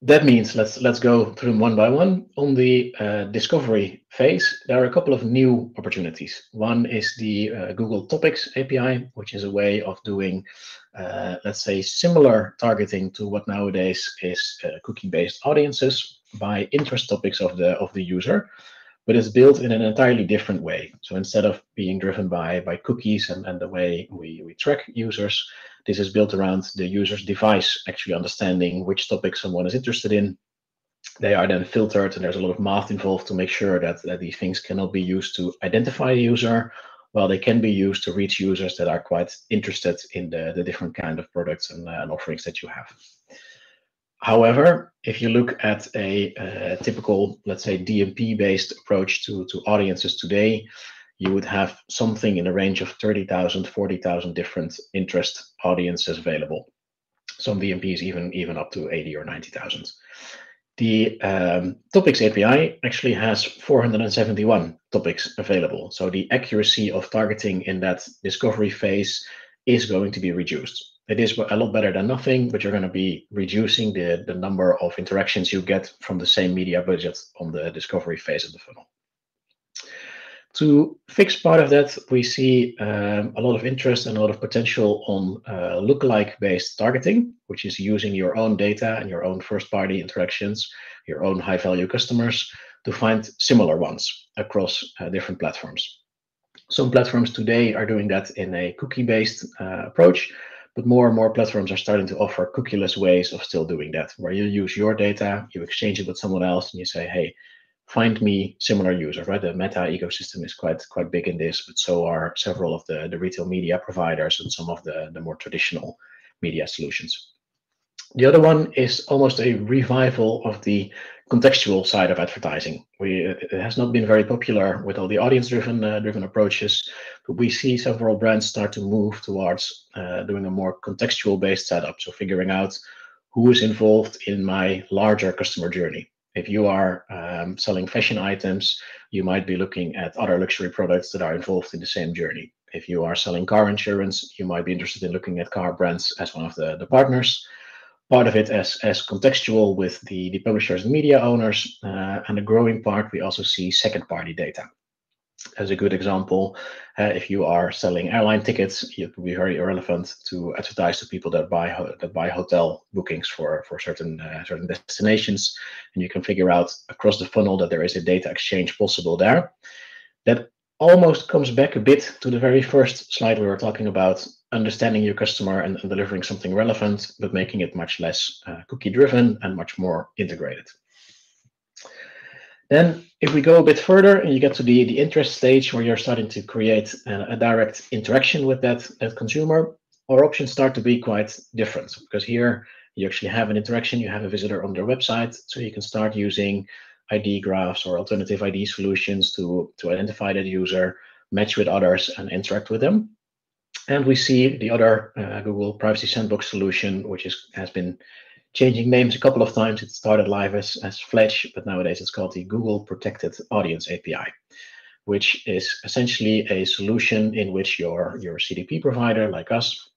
That means let's go through them one by one. On the discovery phase, there are a couple of new opportunities. One is the Google Topics API, which is a way of doing, let's say, similar targeting to what nowadays is cookie-based audiences by interest topics of the user, but it's built in an entirely different way. So instead of being driven by cookies and the way we track users, this is built around the user's device actually understanding which topic someone is interested in. They are then filtered, and there's a lot of math involved to make sure that these things cannot be used to identify a user, while they can be used to reach users that are quite interested in the different kind of products and offerings that you have. However, if you look at a typical, let's say, DMP-based approach to audiences today, you would have something in the range of 30,000, 40,000 different interest audiences available. Some DMPs even up to 80 or 90,000. The topics API actually has 471 topics available. So the accuracy of targeting in that discovery phase is going to be reduced. It is a lot better than nothing, but you're going to be reducing the number of interactions you get from the same media budget on the discovery phase of the funnel. To fix part of that, we see a lot of interest and a lot of potential on lookalike based targeting, which is using your own data and your own first party interactions, your own high value customers to find similar ones across different platforms. Some platforms today are doing that in a cookie based approach, but more and more platforms are starting to offer cookieless ways of still doing that, where you use your data, you exchange it with someone else, and you say, hey, find me similar users, right? The Meta ecosystem is quite big in this, but so are several of the retail media providers and some of the more traditional media solutions. The other one is almost a revival of the contextual side of advertising. It has not been very popular with all the audience-driven approaches, but we see several brands start to move towards doing a more contextual-based setup. So figuring out who is involved in my larger customer journey. If you are selling fashion items, you might be looking at other luxury products that are involved in the same journey. If you are selling car insurance, you might be interested in looking at car brands as one of the partners. Part of it as contextual with the publishers and media owners, and a growing part we also see second-party data. As a good example, if you are selling airline tickets, it would be very relevant to advertise to people that buy hotel bookings for certain destinations, and you can figure out across the funnel that there is a data exchange possible there. That almost comes back a bit to the very first slide we were talking about, understanding your customer and delivering something relevant, but making it much less cookie driven and much more integrated. Then if we go a bit further and you get to the interest stage where you're starting to create a direct interaction with that consumer, our options start to be quite different, because here you actually have an interaction, you have a visitor on their website, so you can start using ID graphs or alternative ID solutions to identify that user, match with others, and interact with them. And we see the other Google Privacy Sandbox solution, which has been changing names a couple of times. It started live as Fledge, but nowadays it's called the Google Protected Audience API, which is essentially a solution in which your CDP provider, like us,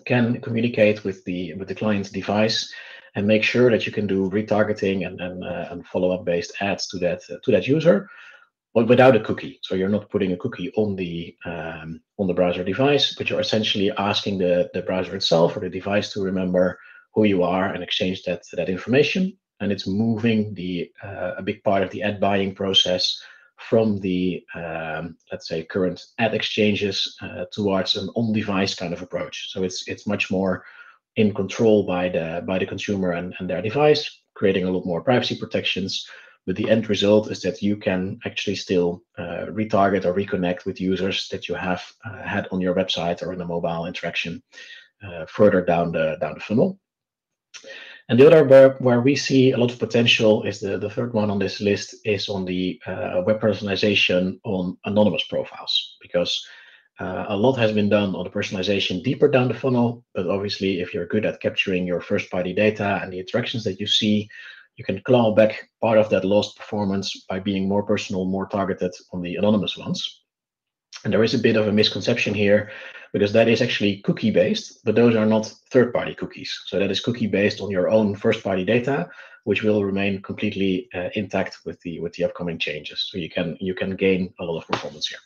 can communicate with the client's device and make sure that you can do retargeting and follow-up based ads to that user, but without a cookie. So you're not putting a cookie on the browser device, but you're essentially asking the browser itself or the device to remember who you are and exchange that information. And it's moving a big part of the ad buying process from the let's say current ad exchanges towards an on-device kind of approach. So it's much more in control by the consumer and their device, creating a lot more privacy protections. But the end result is that you can actually still retarget or reconnect with users that you have had on your website or in a mobile interaction further down the funnel. And the other where we see a lot of potential is the third one on this list is on the web personalization on anonymous profiles, because a lot has been done on the personalization deeper down the funnel. But obviously, if you're good at capturing your first-party data and the interactions that you see, you can claw back part of that lost performance by being more personal, more targeted on the anonymous ones. And there is a bit of a misconception here, because that is actually cookie based, but those are not third-party cookies. So that is cookie based on your own first-party data, which will remain completely intact with the upcoming changes. So you can gain a lot of performance here.